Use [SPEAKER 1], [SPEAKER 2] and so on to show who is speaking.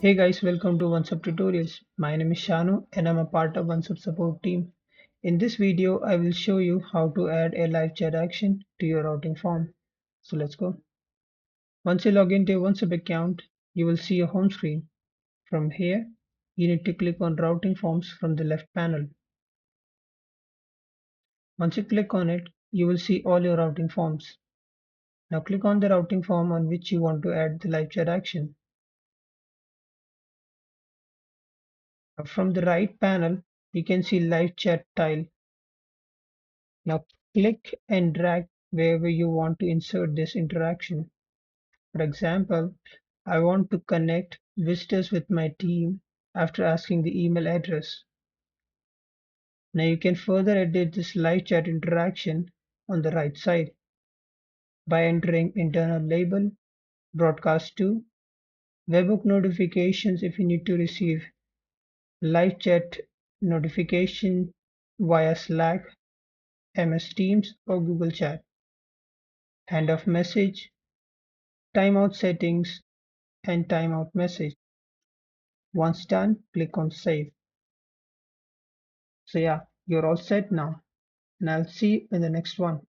[SPEAKER 1] Hey guys, welcome to OnceHub tutorials. My name is Shanu and I'm a part of OnceHub support team. In this video, I will show you how to add a live chat action to your routing form. So let's go. Once you log into your OnceHub account, you will see a home screen. From here, you need to click on routing forms from the left panel. Once you click on it, you will see all your routing forms. Now click on the routing form on which you want to add the live chat action. From the right panel, you can see live chat tile. Now click and drag wherever you want to insert this interaction. For example, I want to connect visitors with my team after asking the email address. Now you can further edit this live chat interaction on the right side by entering internal label, broadcast to, webhook notifications if you need to receive live chat notification via Slack, MS Teams or Google Chat, end of message, timeout settings, and timeout message. Once done, click on save. So yeah, you're all set now, and I'll see you in the next one.